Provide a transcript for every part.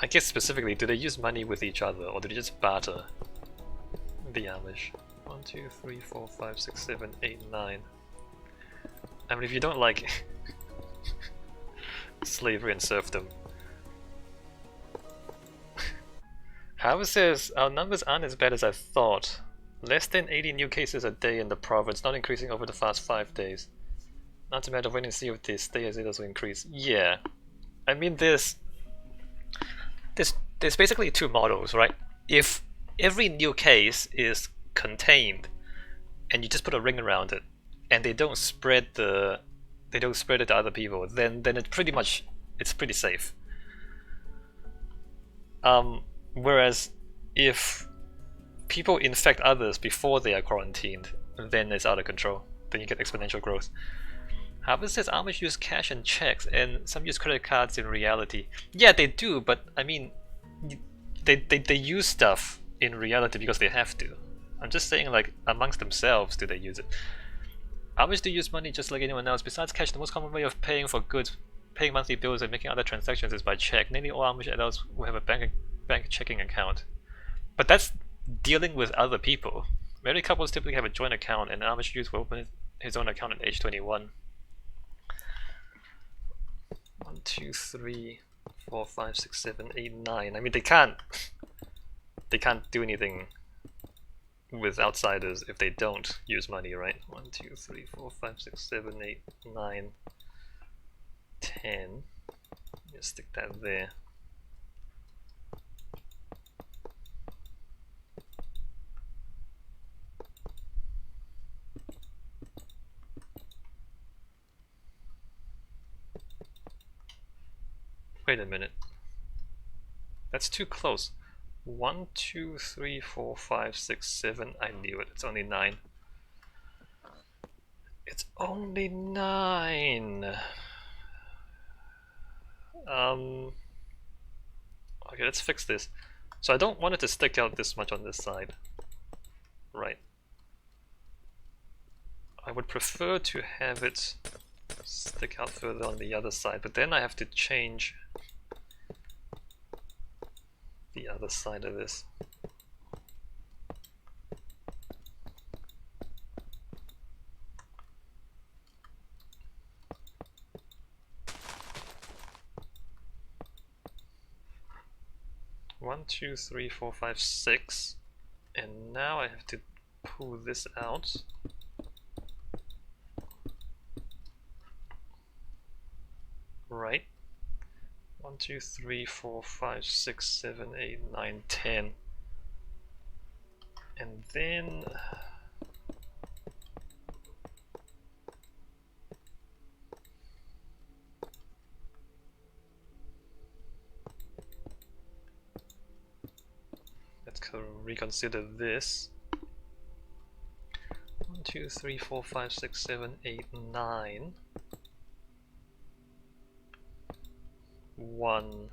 I guess specifically, do they use money with each other or do they just barter the Amish? 1, 2, 3, 4, 5, 6, 7, 8, 9. I mean, if you don't like slavery and serfdom. However, says our numbers aren't as bad as I thought. Less than 80 new cases a day in the province, not increasing over the past 5 days. Not a matter of waiting to see if they stay as it does increase. Yeah, I mean there's basically two models, right? If every new case is contained and you just put a ring around it and they don't spread it to other people, then it's pretty safe. Whereas if people infect others before they are quarantined, then it's out of control. Then you get exponential growth. However, says Amish use cash and checks, and some use credit cards in reality. Yeah, they do, but I mean, they use stuff in reality because they have to. I'm just saying, like, amongst themselves, do they use it? Amish do use money just like anyone else. Besides cash, the most common way of paying for goods, paying monthly bills, and making other transactions is by check. Nearly all Amish adults will have a bank checking account. But that's dealing with other people. Married couples typically have a joint account, and Amish youth will open his own account at age 21. 1, 2, 3, 4, 5, 6, 7, 8, 9. I mean, they can't do anything with outsiders if they don't use money, right? 1, 2, 3, 4, 5, 6, 7, 8, 9, 10. Just stick that there. Wait a minute. That's too close. 1, 2, 3, 4, 5, 6, 7. I knew it. It's only 9. It's only 9. Okay, let's fix this. So I don't want it to stick out this much on this side. Right. I would prefer to have it stick out further on the other side, but then I have to change the other side of this. One, 2, 3, 4, 5, 6, and now I have to pull this out. Right. 1, 2, 3, 4, 5, 6, 7, 8, 9, 10. And then let's reconsider this. 1, 2, 3, 4, 5, 6, 7, 8, 9. 1,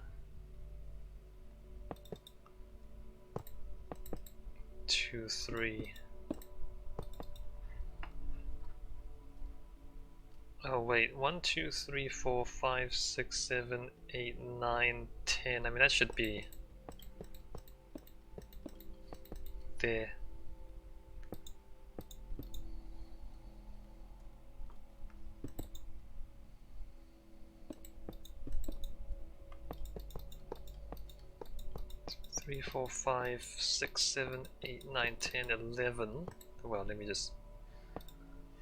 2, 3. Oh wait, 1, 2, 3, 4, 5, 6, 7, 8, 9, 10. I mean, that should be there. Three, 4, 5, 6, 7, 8, 9, 10, 11. Well, let me just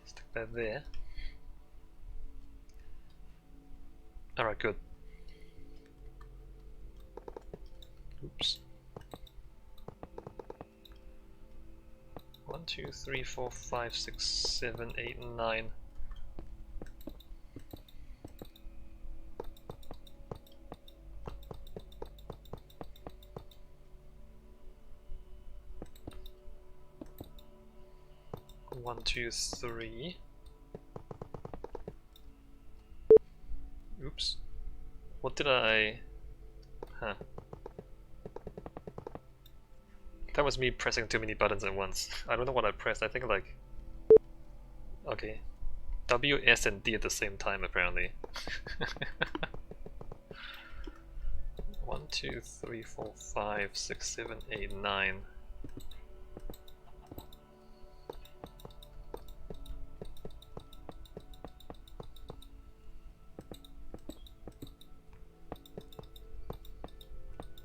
stick that there. Alright, good. Oops. 1, 2, 3, 4, 5, 6, 7, 8, 9. One, two, three. Oops. What did I... Huh. That was me pressing too many buttons at once. I don't know what I pressed. I think like... Okay. W, S, and D at the same time, apparently. 1, 2, 3, 4, 5, 6, 7, 8, 9.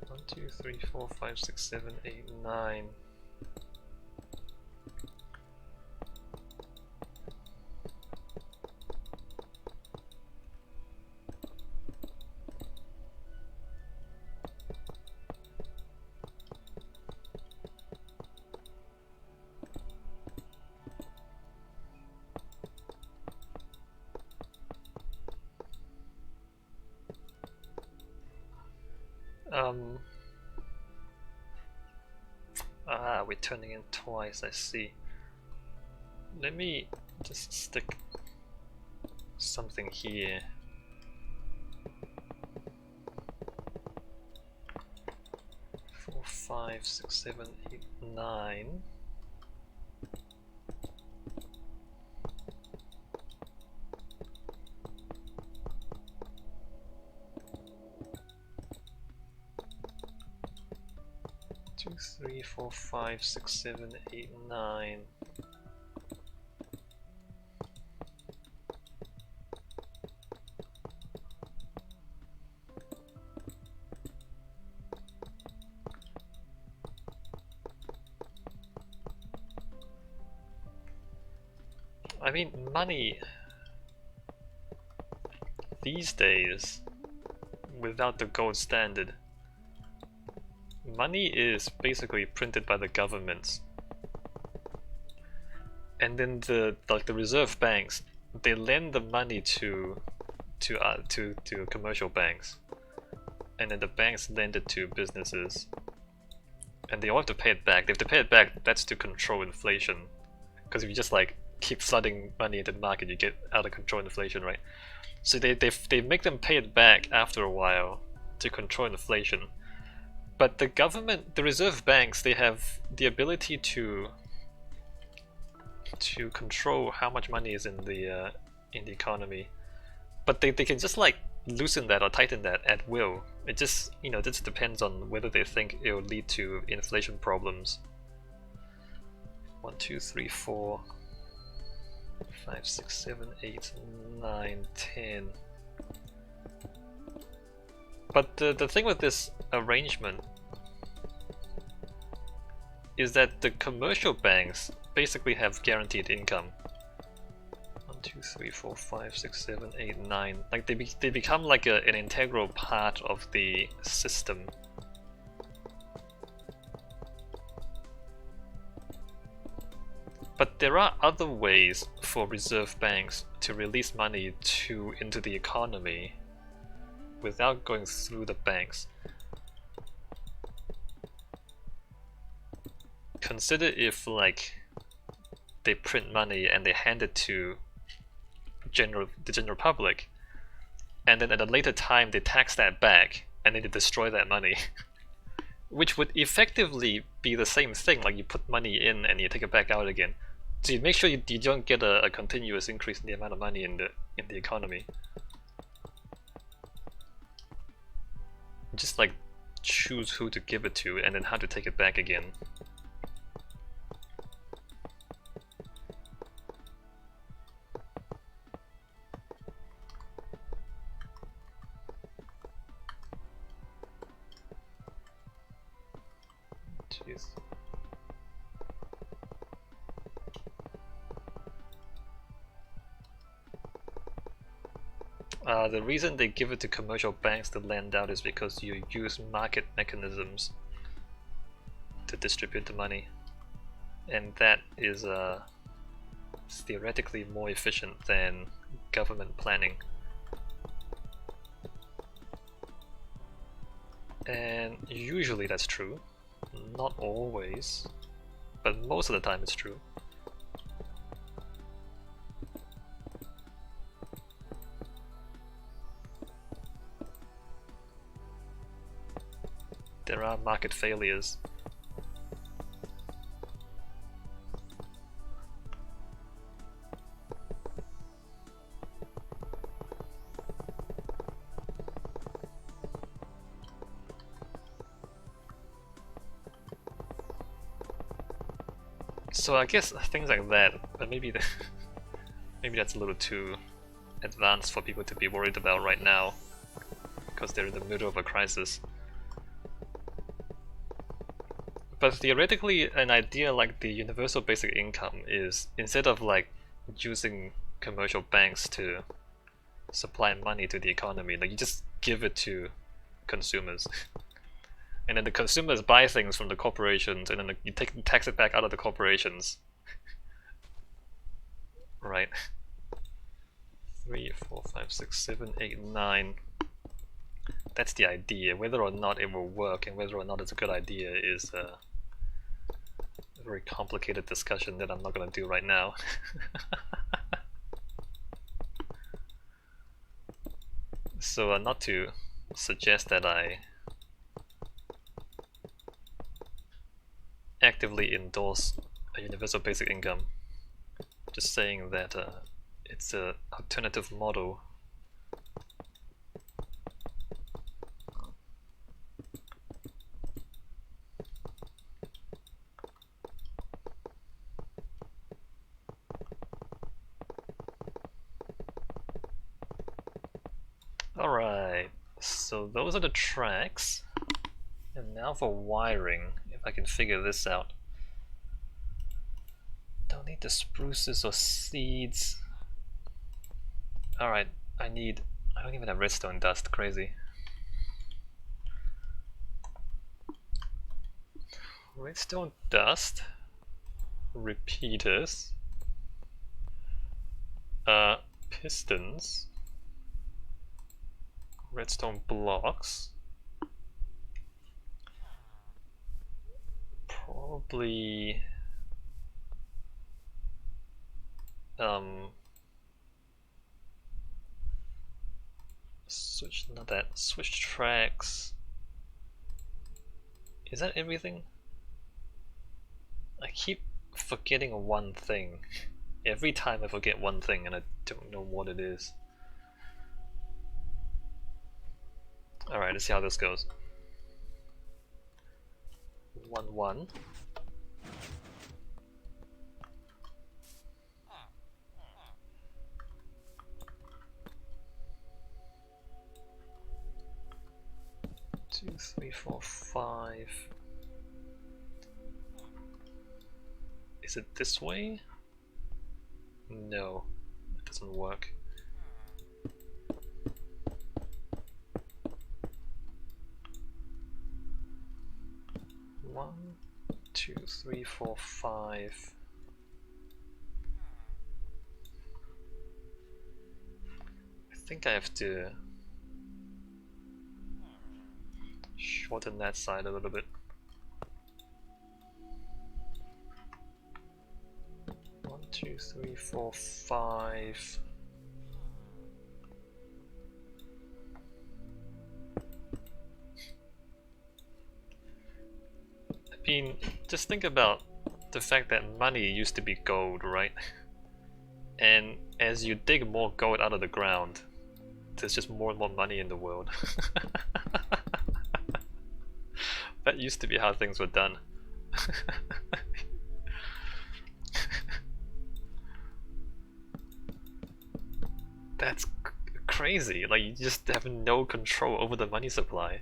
One, two, three, four, five, six, 7, 8, 9. We're turning in twice, I see. Let me just stick something here. 4, 5, 6, 7, 8, 9. Two, 3, 4, 5, 6, 7, 8, 9. I mean, money these days, without the gold standard, money is basically printed by the governments, and then the reserve banks, they lend the money to commercial banks, and then the banks lend it to businesses, and they all have to pay it back. They have to pay it back. That's to control inflation, because if you just like keep flooding money into the market, you get out of control inflation, right? So they make them pay it back after a while to control inflation. But the government, the reserve banks, they have the ability to control how much money is in the economy. But they can just like loosen that or tighten that at will. It just, you know, this depends on whether they think it will lead to inflation problems. 1, 2, 3, 4, 5, 6, 7, 8, 9, 10. But the thing with this arrangement is that the commercial banks basically have guaranteed income. 1, 2, 3, 4, 5, 6, 7, 8, 9. Like they become like an integral part of the system. But there are other ways for reserve banks to release money into the economy without going through the banks. Consider if like they print money and they hand it to the general public, and then at a later time they tax that back and then they destroy that money. Which would effectively be the same thing, like you put money in and you take it back out again. So you make sure you don't get a continuous increase in the amount of money in the economy. Just like choose who to give it to and then how to take it back again. Jeez. The reason they give it to commercial banks to lend out is because you use market mechanisms to distribute the money, and that is theoretically more efficient than government planning. And usually that's true, not always, but most of the time it's true. There are market failures. So I guess things like that, but maybe maybe that's a little too advanced for people to be worried about right now, because they're in the middle of a crisis. But theoretically, an idea like the universal basic income is, instead of like using commercial banks to supply money to the economy, like you just give it to consumers. And then the consumers buy things from the corporations, and then you tax it back out of the corporations. Right. 3, 4, 5, 6, 7, 8, 9. That's the idea. Whether or not it will work and whether or not it's a good idea is a very complicated discussion that I'm not going to do right now. So not to suggest that I actively endorse a universal basic income, just saying that it's an alternative model. Alright, so those are the tracks. And now for wiring, if I can figure this out. Don't need the spruces or seeds. Alright, I don't even have redstone dust, crazy. Redstone dust, repeaters, pistons, redstone blocks, probably switch tracks. Is that everything? I keep forgetting one thing. Every time I forget one thing and I don't know what it is. Alright, let's see how this goes. 1, 1. Two, 3, 4, 5. Is it this way? No, it doesn't work. One, 2, 3, 4, 5. I think I have to shorten that side a little bit. 1, 2, 3, 4, 5. I mean, just think about the fact that money used to be gold, right? And as you dig more gold out of the ground, there's just more and more money in the world. That used to be how things were done. That's crazy, like you just have no control over the money supply.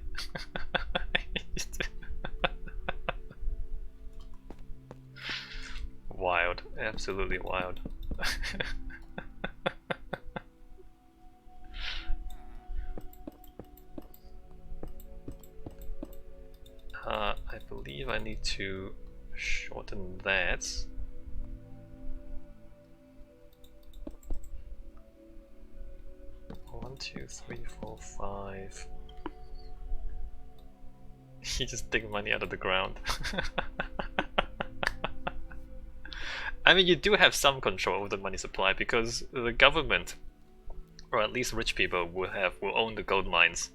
Wild, absolutely wild. I believe I need to shorten that. One, 2, 3, 4, 5. You just dig money out of the ground. I mean, you do have some control over the money supply because the government, or at least rich people, will own the gold mines,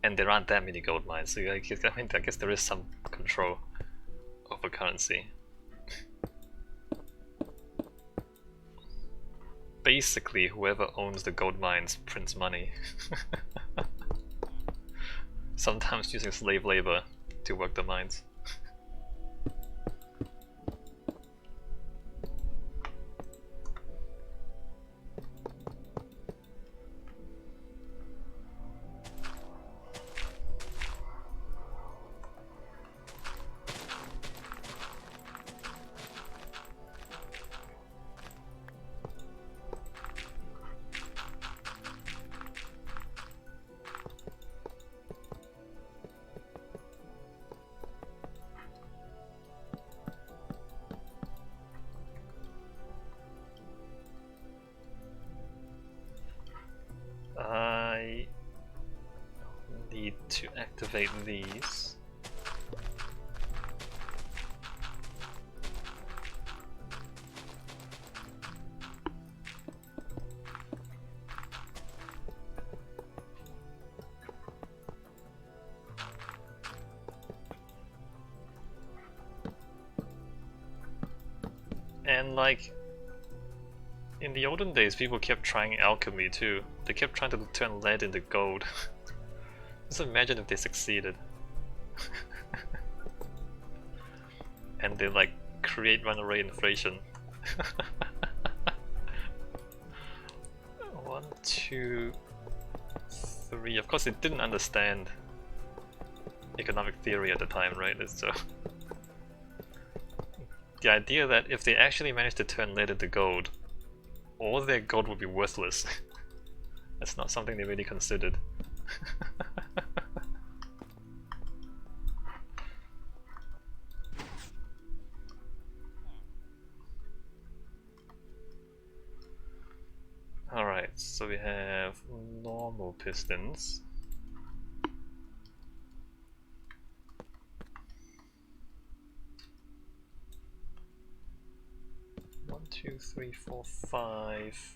and there aren't that many gold mines. So I guess there is some control over currency. Basically, whoever owns the gold mines prints money. Sometimes using slave labor to work the mines. to activate these. And like, in the olden days, people kept trying alchemy too. They kept trying to turn lead into gold. Just imagine if they succeeded. And they like create runaway inflation. 1, 2, 3. Of course, they didn't understand economic theory at the time, right? So the idea that if they actually managed to turn lead into gold, all their gold would be worthless. That's not something they really considered. Alright, so we have normal pistons. One, two, three, four, 5.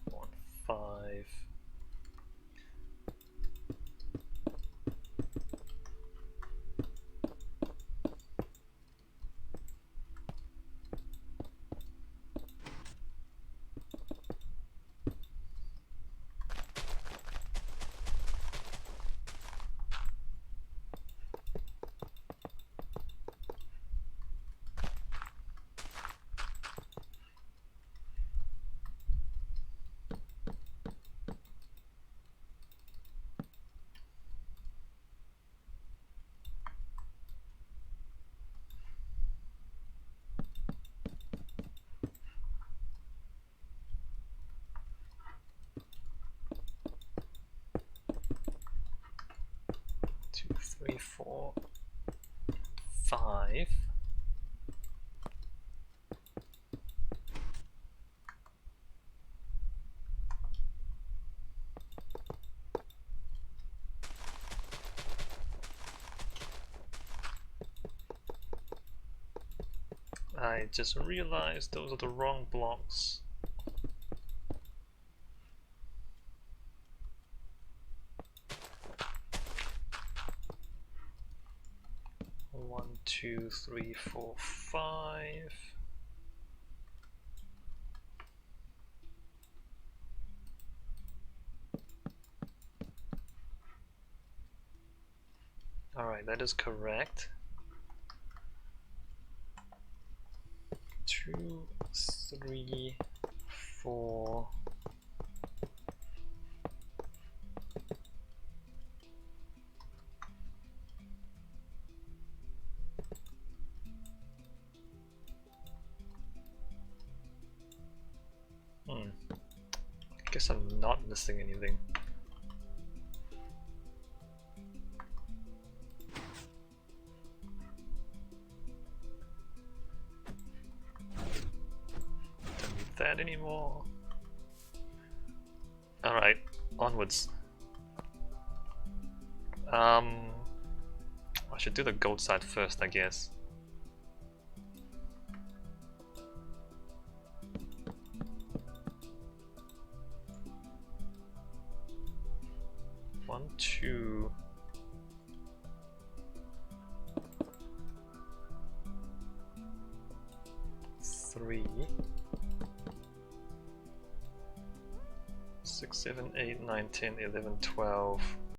1, 5. Two, 3, 4, 5. I just realized those are the wrong blocks. One, 2, 3, 4, 5. Alright, that is correct. 2, 3, 4. I guess I'm not missing anything. Don't need that anymore. Alright, onwards. I should do the gold side first, I guess. One, 2. 3. 6, 7, 8, 9, 10, 11, 12.